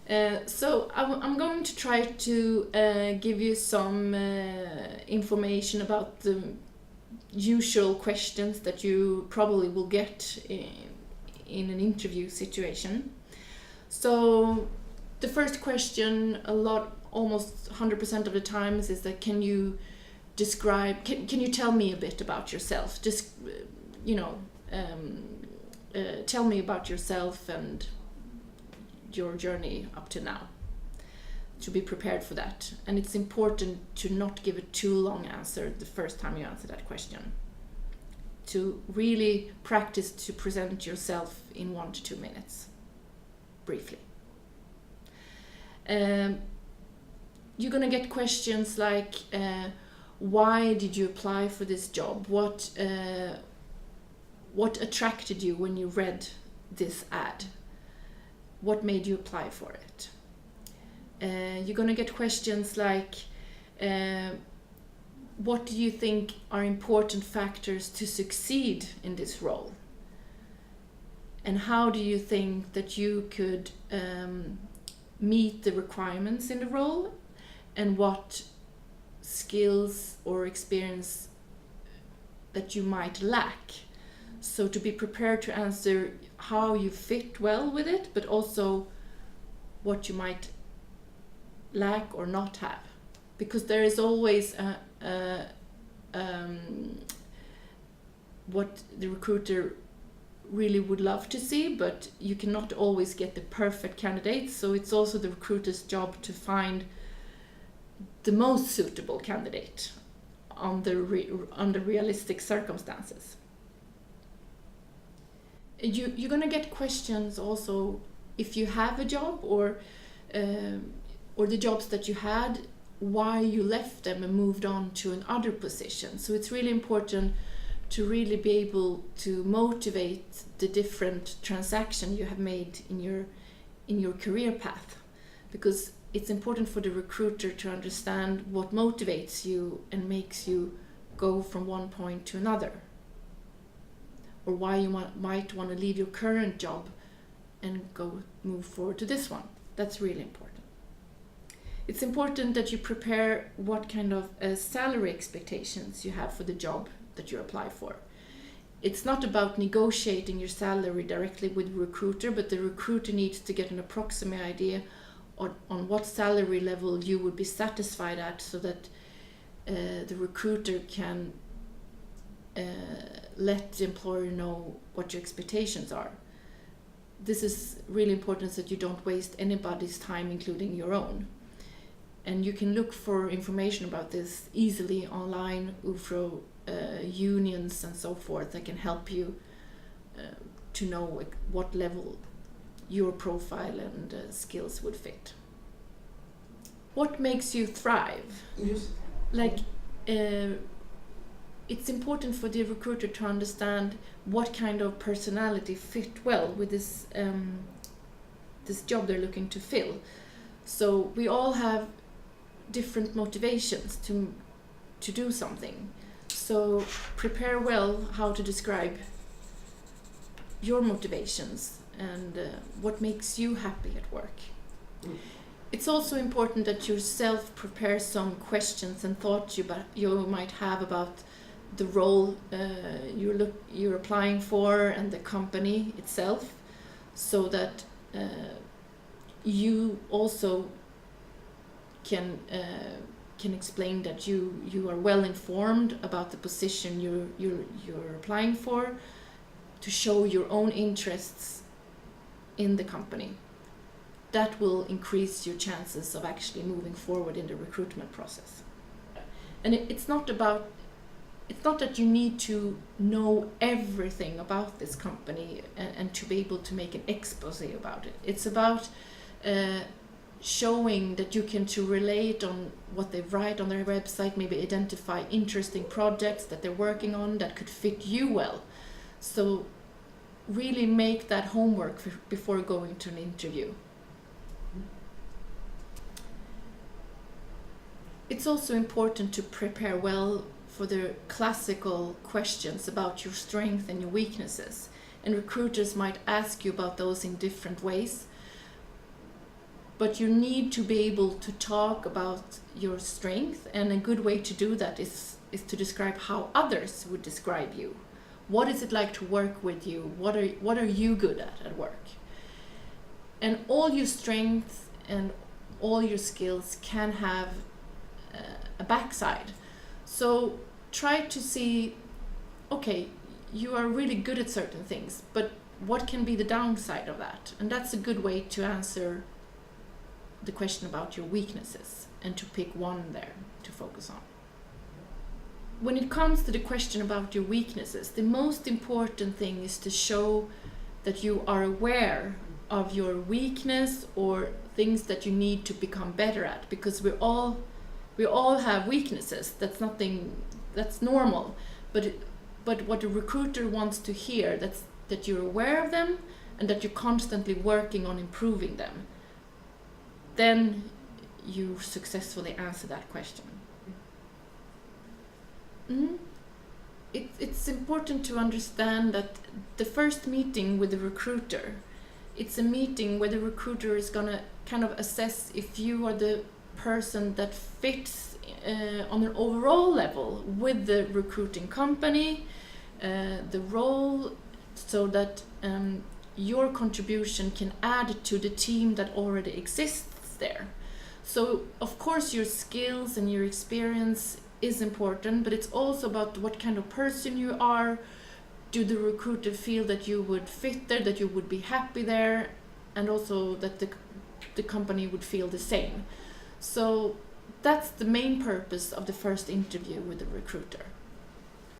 So I'm going to try to give you some information about the usual questions that you probably will get in an interview situation. So the first question almost 100% of the times is that can you describe, can you tell me a bit about yourself? Just, tell me about yourself and your journey up to now. To be prepared for that. And it's important to not give a too long answer the first time you answer that question. To really practice to present yourself in 1 to 2 minutes, briefly. You're gonna get questions like, why did you apply for this job? What attracted you when you read this ad? What made you apply for it? You're gonna get questions like, what do you think are important factors to succeed in this role? And how do you think that you could meet the requirements in the role? And what skills or experience that you might lack? So to be prepared to answer how you fit well with it, but also what you might lack or not have. Because there is always what the recruiter really would love to see, but you cannot always get the perfect candidate. So it's also the recruiter's job to find the most suitable candidate under realistic circumstances. You're gonna get questions also if you have a job or the jobs that you had, why you left them and moved on to another position. So it's really important to really be able to motivate the different transaction you have made in your career path, because it's important for the recruiter to understand what motivates you and makes you go from one point to another, or why you might want to leave your current job and move forward to this one. That's really important. It's important that you prepare what kind of salary expectations you have for the job that you apply for. It's not about negotiating your salary directly with the recruiter, but the recruiter needs to get an approximate idea on what salary level you would be satisfied at, so that the recruiter can let the employer know what your expectations are. This is really important so that you don't waste anybody's time, including your own. And you can look for information about this easily online, UFRO, unions and so forth that can help you to know what level your profile and skills would fit. What makes you thrive? Yes. It's important for the recruiter to understand what kind of personality fit well with this job they're looking to fill. So we all have different motivations to do something. So prepare well how to describe your motivations and what makes you happy at work. It's also important that yourself prepare some questions and thoughts you might have about the role you're applying for and the company itself, so that you also can explain that you are well informed about the position you're applying for, to show your own interests in the company. That will increase your chances of actually moving forward in the recruitment process. And it's not that you need to know everything about this company and to be able to make an expose about it. It's about showing that you can to relate on what they write on their website, maybe identify interesting projects that they're working on that could fit you well. So really make that homework before going to an interview. It's also important to prepare well for the classical questions about your strengths and your weaknesses. And recruiters might ask you about those in different ways. but you need to be able to talk about your strength, and a good way to do that is to describe how others would describe you. What is it like to work with you? What are you good at work? And all your strengths and all your skills can have a backside. So try to see, okay, you are really good at certain things, but what can be the downside of that? And that's a good way to answer the question about your weaknesses and to pick one there to focus on. When it comes to the question about your weaknesses, the most important thing is to show that you are aware of your weakness or things that you need to become better at, because we all have weaknesses. That's normal. But what a recruiter wants to hear, that you're aware of them and that you're constantly working on improving them. Then you successfully answer that question. It's important to understand that the first meeting with the recruiter, it's a meeting where the recruiter is going to kind of assess if you are the person that fits on an overall level with the recruiting company, the role, so that your contribution can add to the team that already exists there. So of course your skills and your experience is important, but it's also about what kind of person you are. Do the recruiter feel that you would fit there, that you would be happy there, and also that the company would feel the same. So that's the main purpose of the first interview with the recruiter.